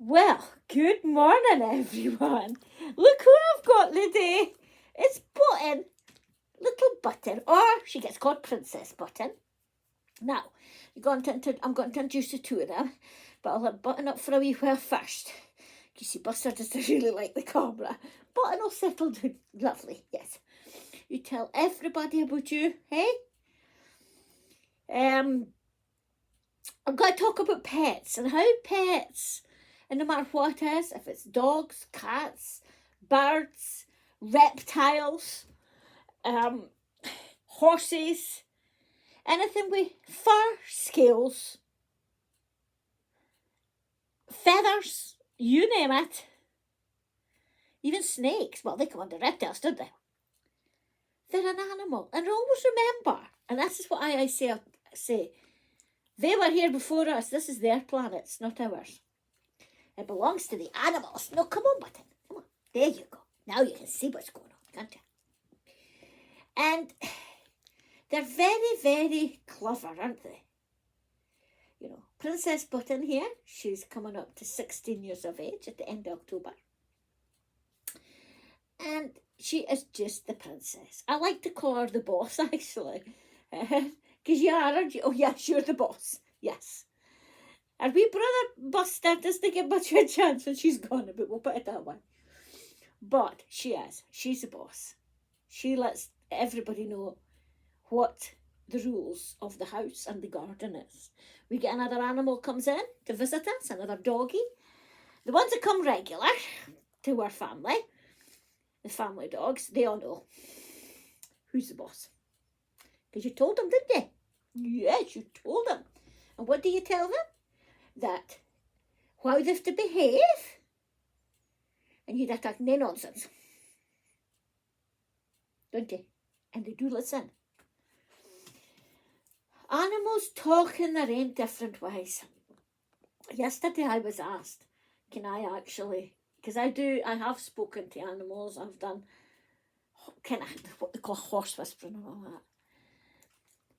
Well, good morning, everyone. Look who I've got today. It's Button, little Button, or she gets called Princess Button. Now, I'm going to introduce the two of them, but I'll let Button up for a wee while first. You see, Buster doesn't really like the camera. Button will settle down. Lovely, yes. You tell everybody about you, hey? I'm going to talk about pets and how pets, and no matter what it is, if it's dogs, cats, birds, reptiles, horses, anything with fur, scales, feathers, you name it. Even snakes, well, they come under reptiles, don't they? They're an animal. And always remember, and this is what I say, they were here before us. This is their planet, it's not ours. It belongs to the animals. No, come on, Button. Come on. There you go. Now you can see what's going on, can't you? And they're very, very clever, aren't they? You know, Princess Button here, she's coming up to 16 years of age at the end of October. And she is just the princess. I like to call her the boss, actually. Because you are, aren't you? Oh, yes, you're the boss. Yes. Our wee brother Buster doesn't get much of a chance when she's gone, but we'll put it that way. But she is. She's the boss. She lets everybody know what the rules of the house and the garden is. We get another animal comes in to visit us, another doggy. The ones that come regular to our family, the family dogs, they all know who's the boss. Because you told them, didn't you? Yes, you told them. And what do you tell them? That how they have to behave, and you'd attack no nonsense, don't you? And they do listen. Animals talk in their own different ways. Yesterday I was asked, can I actually, because I have spoken to animals, I've done kind of what they call horse whispering and all that.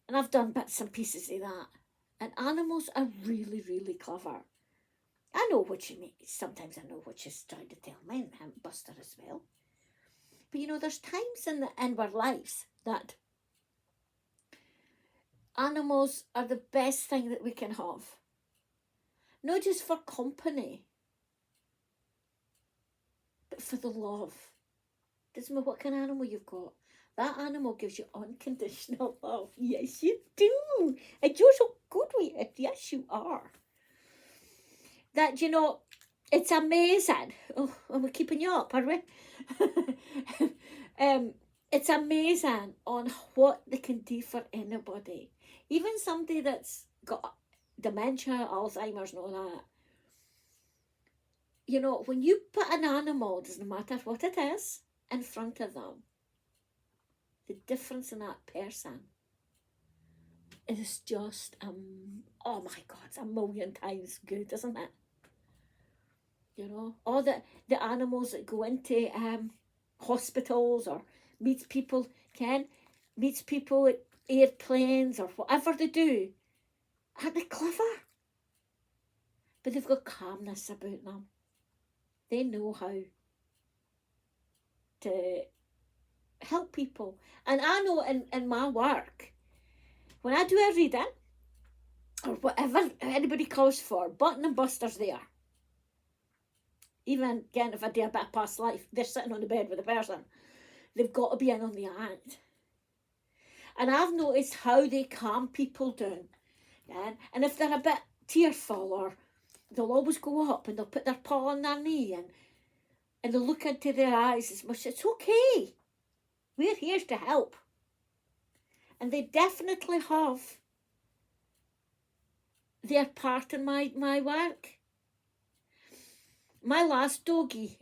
And I've done bits and pieces of that. And animals are really, really clever. I know what you mean. Sometimes I know what she's trying to tell me, and Buster as well. But you know, there's times in our lives that animals are the best thing that we can have. Not just for company, but for the love. Doesn't matter what kind of animal you've got. That animal gives you unconditional love. Yes, you do. And you're so good with it. Yes, you are. That, you know, it's amazing. Oh, and we're keeping you up, are we? It's amazing on what they can do for anybody. Even somebody that's got dementia, Alzheimer's and all that. You know, when you put an animal, doesn't matter what it is, in front of them, the difference in that person is just, oh my God, it's a million times good, isn't it? You know, all the animals that go into hospitals or meets people at airplanes or whatever they do, aren't they clever? But they've got calmness about them. They know how to help people. And I know in my work, when I do a reading or whatever anybody calls for, Button and Buster's there. Even again, if I do a bit of past life, they're sitting on the bed with a person. They've got to be in on the act. And I've noticed how they calm people down. Yeah? And if they're a bit tearful, or they'll always go up and they'll put their paw on their knee and they'll look into their eyes as much. It's okay. We're here to help. And they definitely have their part in my work. My last doggie,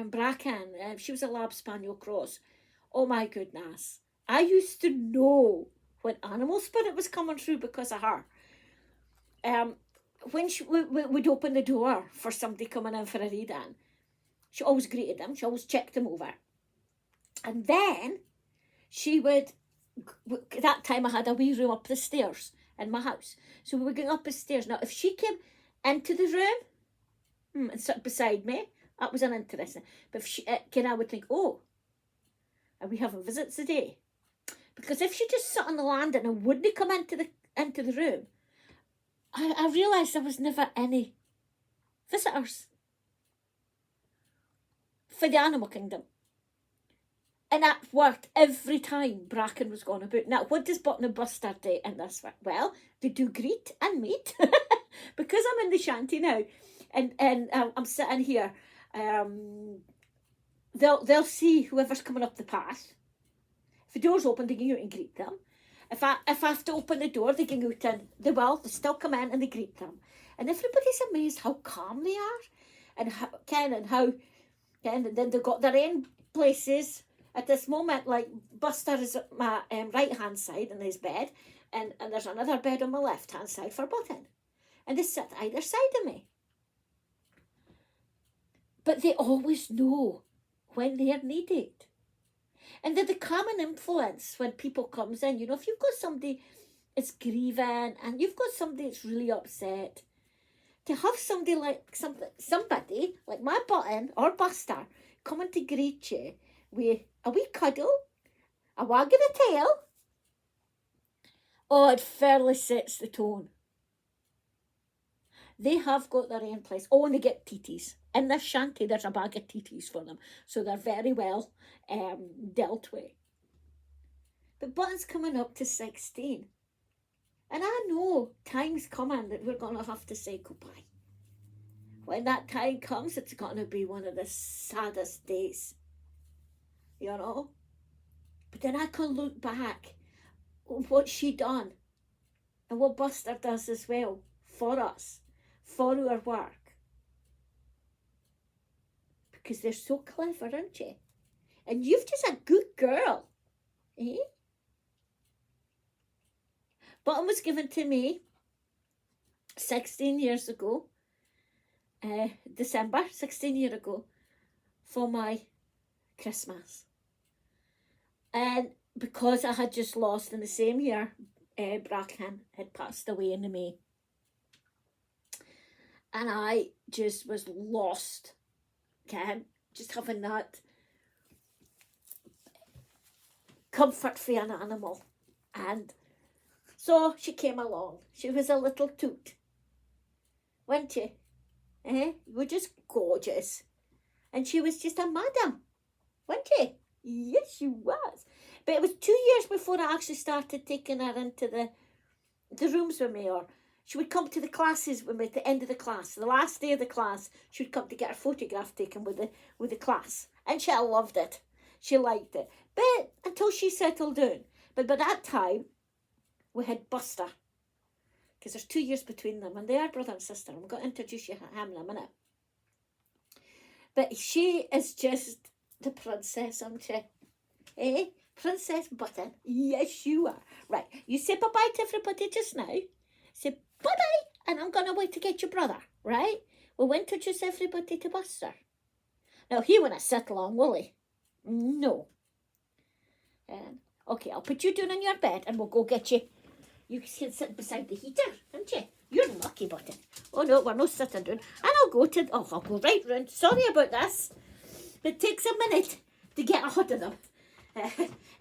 Bracken, she was a lab spaniel cross. Oh my goodness. I used to know when animal spirit was coming through because of her. When she would open the door for somebody coming in for a reading, she always greeted them. She always checked them over. And then she would, that time I had a wee room up the stairs in my house. So we were going up the stairs. Now, if she came into the room, and sit beside me. That was uninteresting. But if she, I would think, oh, are we having visits today? Because if she just sat on the landing and wouldn't come into the room, I realised there was never any visitors for the animal kingdom. And that worked every time Bracken was going about. Now, what does Button and Buster do in this? Well, they do greet and meet. Because I'm in the shanty now, and I'm sitting here, they'll see whoever's coming up the path. If the door's open, they can go out and greet them. If I have to open the door, they can go out and they still come in and they greet them. And everybody's amazed how calm they are, and and then they've got their own places. At this moment, like Buster is at my right hand side in his bed, and there's another bed on my left hand side for Button. And they sit either side of me. But they always know when they're needed. And they're the common influence when people comes in. You know, if you've got somebody that's grieving and you've got somebody that's really upset, to have somebody like my Button or Buster coming to greet you with a wee cuddle, a wag of the tail, oh, it fairly sets the tone. They have got their own place. Oh, and they get teeties. In this shanty, there's a bag of teeties for them. So they're very well dealt with. But Button's coming up to 16. And I know time's coming that we're going to have to say goodbye. When that time comes, it's going to be one of the saddest days. You know? But then I can look back on what she done. And what Buster does as well for us. For our work. Because they're so clever, aren't you? And you've just a good girl. Eh? Button was given to me 16 years ago. December, 16 years ago. For my Christmas. And because I had just lost in the same year, Bracken had passed away in May. And I just was lost, okay? Just having that comfort for an animal. And so she came along. She was a little toot, wasn't she? You were just gorgeous. And she was just a madam, wasn't she? Yes, she was. But it was 2 years before I actually started taking her into the rooms with me, or she would come to the classes with me at the end of the class. The last day of the class, she would come to get her photograph taken with the class. And she loved it. She liked it. But until she settled down. But by that time, we had Buster. Because there's 2 years between them. And they are brother and sister. I'm going to introduce you to him in a minute. But she is just the princess, isn't she? Eh? Princess Button. Yes, you are. Right. You say bye-bye to everybody just now. Say bye-bye, and I'm going away to get your brother, right? We'll introduce everybody to Buster. Now, he won't settle on, will he? No. Okay, I'll put you down on your bed, and we'll go get you. You can sit beside the heater, can't you? You're lucky, Button. Oh, no, we're not sitting down. And I'll go right round. Sorry about this. It takes a minute to get a hold of them.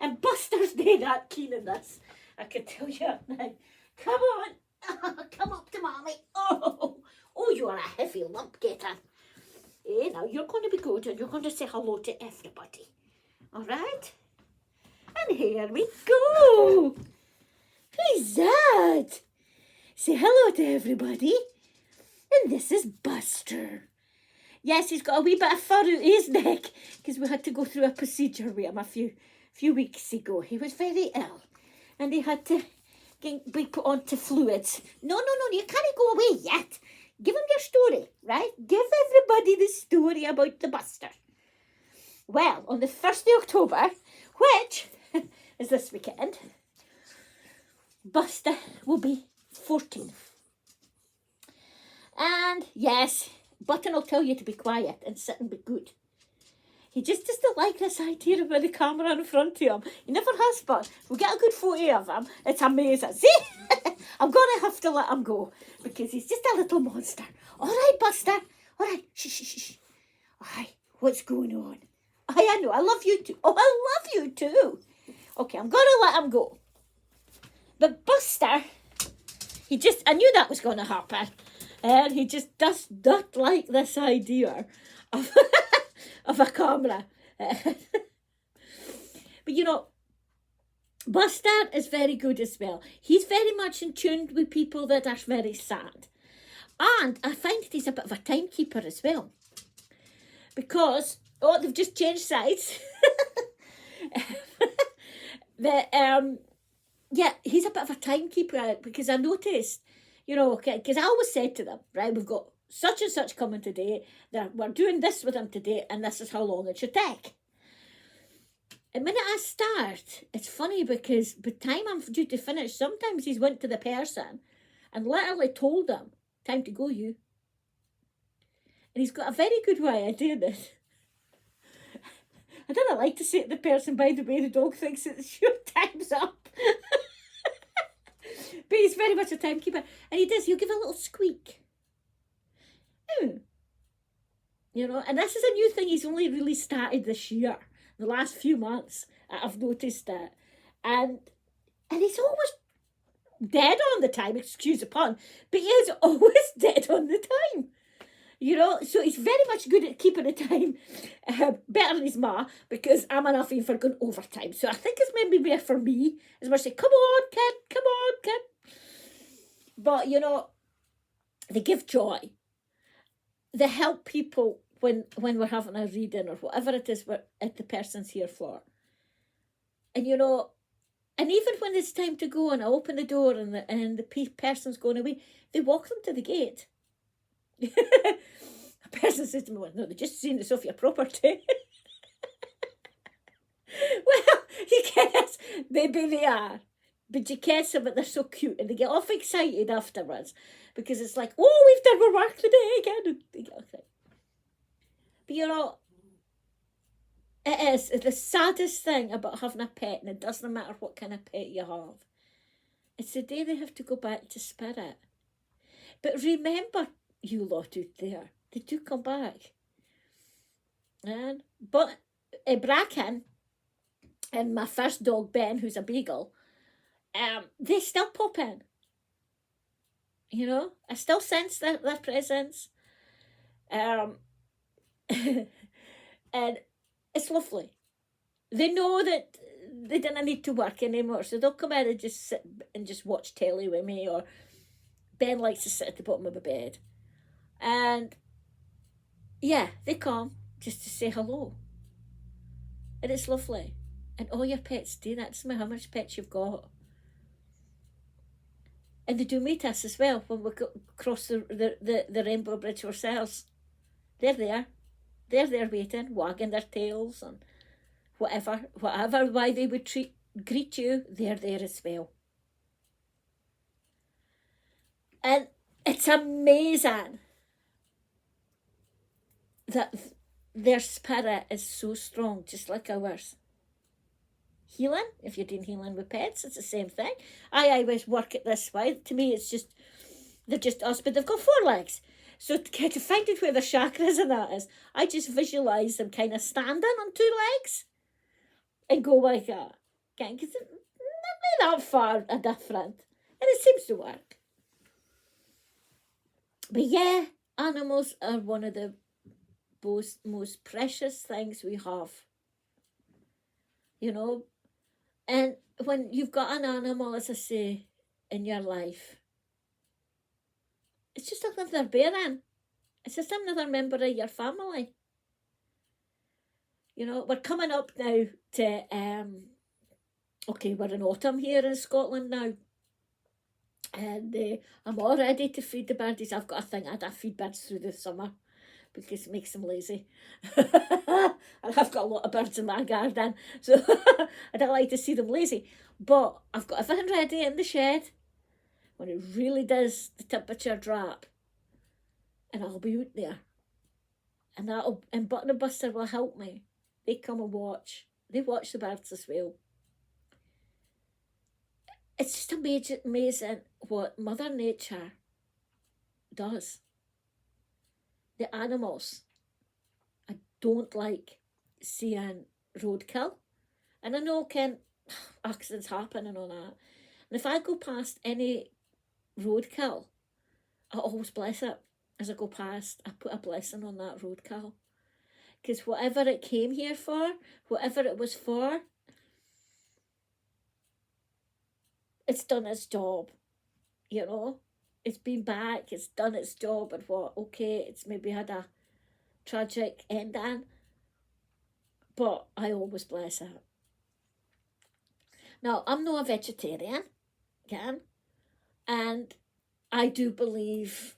And Buster's doing that cleaning this. I can tell you now. Come on. Come up to Mommy. Oh, you are a heavy lump, get in. Now you're going to be good and you're going to say hello to everybody. All right? And here we go. Who's that? Say hello to everybody. And this is Buster. Yes, he's got a wee bit of fur out his neck because we had to go through a procedure with him a few weeks ago. He was very ill and he had to be put onto fluids. No, you can't go away yet. Give him your story, right? Give everybody the story about the Buster. Well, on the 1st of October, which is this weekend, Buster will be 14. And yes, Button will tell you to be quiet and sit and be good. He just doesn't like this idea about the camera in front of him. He never has, but we'll get a good photo of him. It's amazing. See? I'm going to have to let him go because he's just a little monster. All right, Buster. All right, shh, shh, shh, shh. Aye, what's going on? Aye, I know, I love you too. Oh, I love you too. Okay, I'm going to let him go. But Buster, I knew that was going to happen. And he just does not like this idea of, of a camera. But you know, Buster is very good as well. He's very much in tune with people that are very sad. And I find that he's a bit of a timekeeper as well. Because, they've just changed sides. Yeah, he's a bit of a timekeeper because I noticed, you know, because I always said to them, right, we've got such and such coming today, we're doing this with them today, and this is how long it should take. And when I start, it's funny because by the time I'm due to finish, sometimes he's went to the person and literally told them, time to go, you. And he's got a very good way of doing this. I don't like to say to the person, by the way, the dog thinks it's your time's up. But he's very much a timekeeper. And he'll give a little squeak. You know, and this is a new thing he's only really started this year. The last few months, I've noticed that. And he's always dead on the time, excuse the pun, but he is always dead on the time. You know, so he's very much good at keeping the time, better than his ma, because I'm an offing for going overtime. So I think it's maybe better for me, as much as say, come on, kid. But, you know, they give joy. They help people when we're having a reading or whatever it is the person's here for. And, you know, and even when it's time to go and I open the door and the person's going away, they walk them to the gate. A person says to me, well, no, they're just seeing this off your property. Well, you guess, maybe they are. But you can't say, but they're so cute. And they get off excited afterwards. Because it's like, oh, we've done our work today again. And they get excited. But you know, it is the saddest thing about having a pet, and it doesn't matter what kind of pet you have. It's the day they have to go back to spirit. But remember, you lot out there, they do come back. But Bracken and my first dog, Ben, who's a beagle, they still pop in. You know, I still sense their presence. And it's lovely. They know that they don't need to work anymore, so they'll come in and just sit and just watch telly with me, or Ben likes to sit at the bottom of the bed. And yeah, they come just to say hello. And it's lovely. And all your pets do that. It doesn't matter how much pets you've got. And they do meet us as well when we cross the Rainbow Bridge ourselves. They're there. They're there waiting, wagging their tails and whatever way they would greet you, they're there as well. And it's amazing that their spirit is so strong, just like ours. Healing, if you're doing healing with pets, it's the same thing. I always work it this way. To me, it's just, they're just us, but they've got 4 legs. So to find out where the chakras and that is, I just visualise them kind of standing on 2 legs and go like that. Because it's not that far different. And it seems to work. But yeah, animals are one of the most precious things we have. You know? And when you've got an animal, as I say, in your life, it's just another bearing. It's just another member of your family. You know, we're coming up now to, we're in autumn here in Scotland now. And I'm all ready to feed the birdies. I've got a thing, I feed birds through the summer because it makes them lazy. And I've got a lot of birds in my garden, so I don't like to see them lazy. But I've got everything ready in the shed when it really does the temperature drop. And I'll be out there. And Button and Buster will help me. They come and watch. They watch the birds as well. It's just amazing what Mother Nature does. the animals. I don't like seeing roadkill. And I know, accidents happen and all that. And if I go past any roadkill, I always bless it. As I go past, I put a blessing on that roadkill. Because whatever it came here for, whatever it was for, it's done its job, you know. It's been back, it's done its job, and okay, it's maybe had a tragic ending, but I always bless it. Now, I'm not a vegetarian, and I do believe,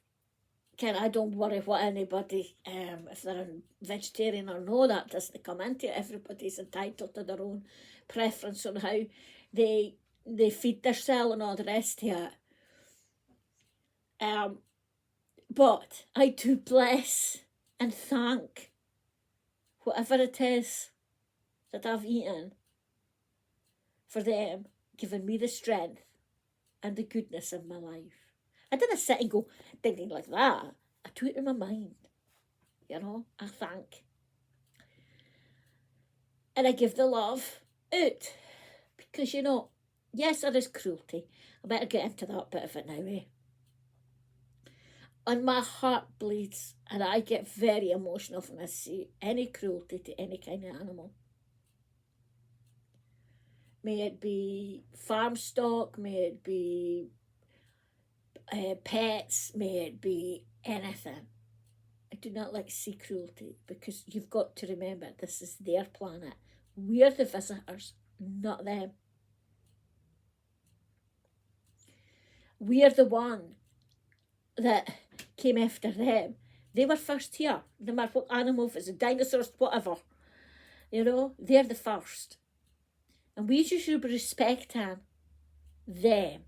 I don't worry what anybody, if they're a vegetarian or no, that doesn't come into it. Everybody's entitled to their own preference on how they feed themselves and all the rest of it. But I do bless and thank whatever it is that I've eaten for them giving me the strength and the goodness in my life. I didn't sit and go thinking like that. I do it in my mind. You know, I thank. And I give the love out. Because, you know, yes, there is cruelty. I better get into that bit of it now, eh? And my heart bleeds, and I get very emotional when I see any cruelty to any kind of animal. May it be farm stock, may it be pets, may it be anything. I do not like to see cruelty, because you've got to remember this is their planet. We're the visitors, not them. We're the one that came after them. They were first here, no matter what animal, if it's a dinosaurs, whatever. You know, they're the first. And we should be respecting them.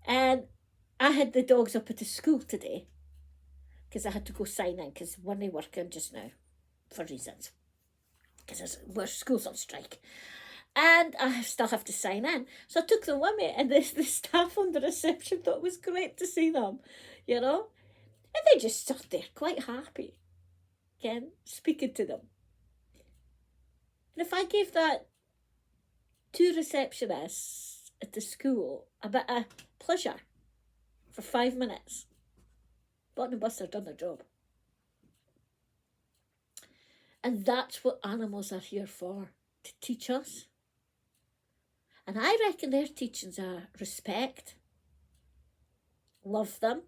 And I had the dogs up at the school today, because I had to go sign in, because we're not working just now, for reasons. Because we're school's on strike. And I still have to sign in. So I took them with me, and the staff on the reception thought it was great to see them, you know. And they just stood there quite happy, speaking to them. And if I gave that to receptionists at the school a bit of pleasure for 5 minutes, Button and Buster done their job. And that's what animals are here for, to teach us. And I reckon their teachings are respect, love them,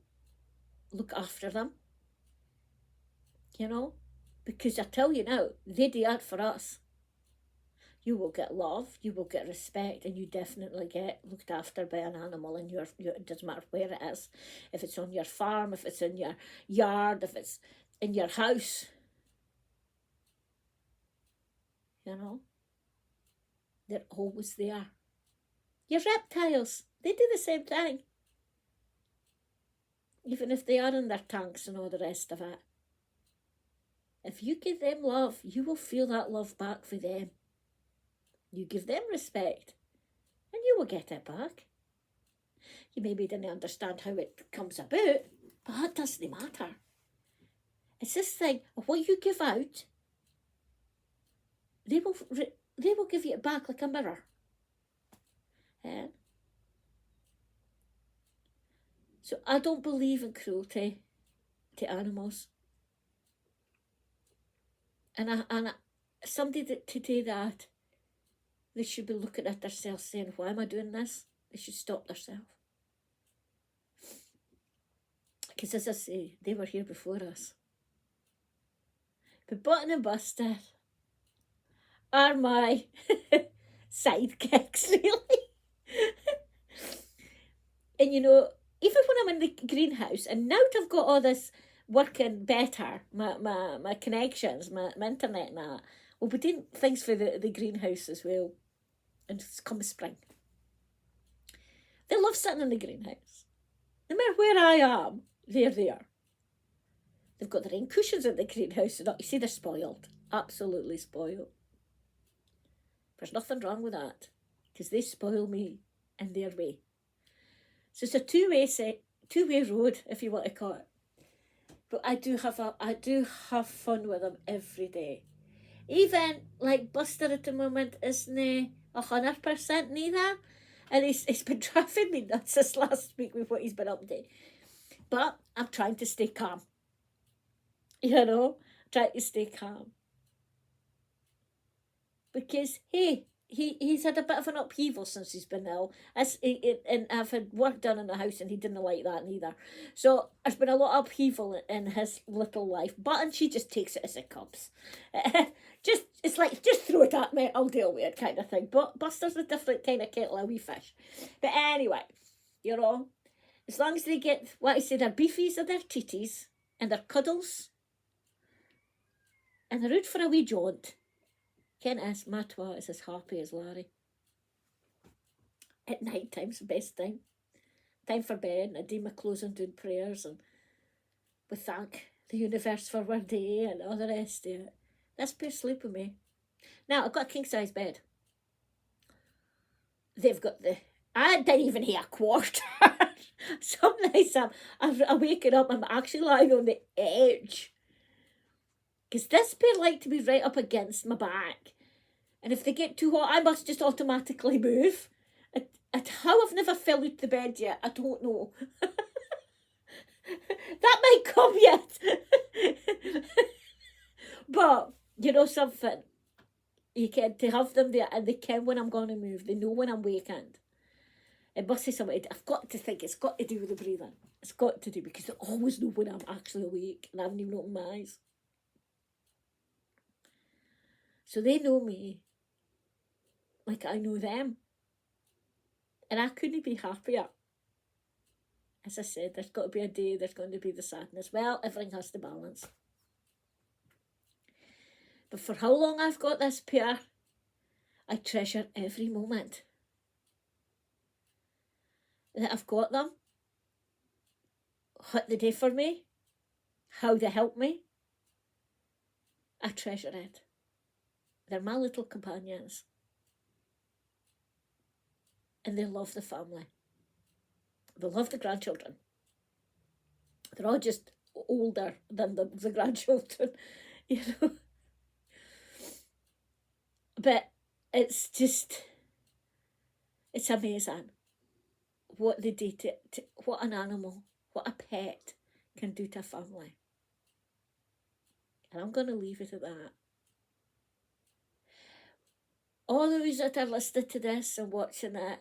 look after them, you know, because I tell you now, they do that for us. You will get love, you will get respect, and you definitely get looked after by an animal in your it doesn't matter where it is. If it's on your farm, if it's in your yard, if it's in your house, you know, they're always there. Your reptiles, they do the same thing. Even if they are in their tanks and all the rest of it. If you give them love, you will feel that love back for them. You give them respect, and you will get it back. You maybe didn't understand how it comes about, but that doesn't matter. It's this thing of what you give out, they will give you it back like a mirror. Yeah. So I don't believe in cruelty to animals. And somebody to do that, they should be looking at themselves saying, why am I doing this? They should stop themselves. Because as I say, they were here before us. But Button and Buster are my sidekicks, really. And you know, even when I'm in the greenhouse, and now that I've got all this working better, my connections, my internet and that, we'll be doing things for the greenhouse as well. And it's come spring. They love sitting in the greenhouse. No matter where I am, they're there. They've got their own cushions in the greenhouse. You see, they're spoiled. Absolutely spoiled. There's nothing wrong with that, because they spoil me in their way. So it's a two-way two-way road, if you want to call it. But I do have fun with him every day. Even like Buster at the moment isn't 100% neither. And he's been driving me nuts this last week with what he's been up to. But I'm trying to stay calm. You know, trying to stay calm. Because, hey, he's had a bit of an upheaval since he's been ill. And I've had work done in the house and he didn't like that neither. So there's been a lot of upheaval in his little life. But she just takes it as it comes. It's like, just throw it at me, I'll deal with it kind of thing. But Buster's a different kind of kettle of wee fish. But anyway, you know, as long as they get, what I say, their beefies or their titties and their cuddles and they're out for a wee jaunt, Ken is, my twat is as happy as Larry. At night time's the best time. Time for bed, and I do my clothes and doing prayers, and we thank the universe for our day and all the rest of it. That's pure sleep with me. Now, I've got a king-size bed. They've got I didn't even hear a quarter. Some nights I'm waking up, I'm actually lying on the edge. Because this pair like to be right up against my back. And if they get too hot, I must just automatically move. How I've never fell out the bed yet, I don't know. That might come yet. But, you know something? You can, to have them there, and they can when I'm going to move. They know when I'm wakened. It must be something. I've got to think it's got to do with the breathing. It's got to do, because they always know when I'm actually awake and I haven't even opened my eyes. So they know me like I know them. And I couldn't be happier. As I said, there's got to be a day, there's going to be the sadness. Well, everything has to balance. But for how long I've got this pair, I treasure every moment that I've got them. What they do for me, how they help me, I treasure it. They're my little companions. And they love the family. They love the grandchildren. They're all just older than the grandchildren, you know. But it's just, it's amazing what they do to what an animal, what a pet can do to a family. And I'm going to leave it at that. All those that are listening to this and watching it,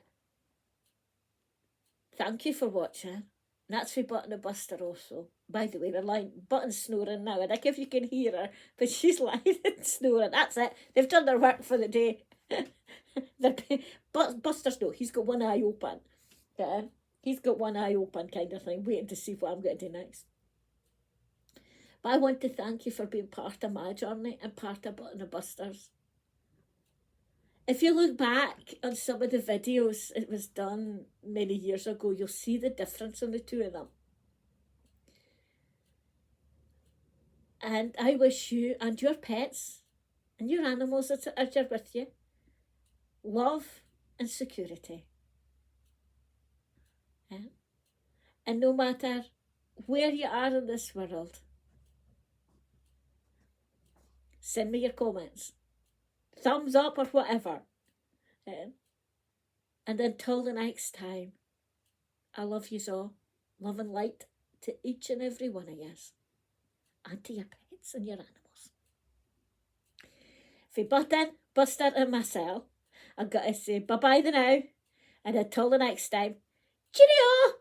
thank you for watching. And that's for Button and Buster also. By the way, they're lying, Button's snoring now, and I think you can hear her, but she's lying and snoring. That's it. They've done their work for the day. Buster's no, he's got one eye open. Yeah, he's got one eye open kind of thing, waiting to see what I'm going to do next. But I want to thank you for being part of my journey and part of Button and Buster's. If you look back on some of the videos it was done many years ago, you'll see the difference in the two of them. And I wish you and your pets and your animals that are with you love and security. Yeah? And no matter where you are in this world, send me your comments. Thumbs up or whatever. And until the next time, I love you all. Love and light to each and every one of you. And to your pets and your animals. For Button, Buster and myself, I've got to say bye-bye the now. And until the next time, cheerio!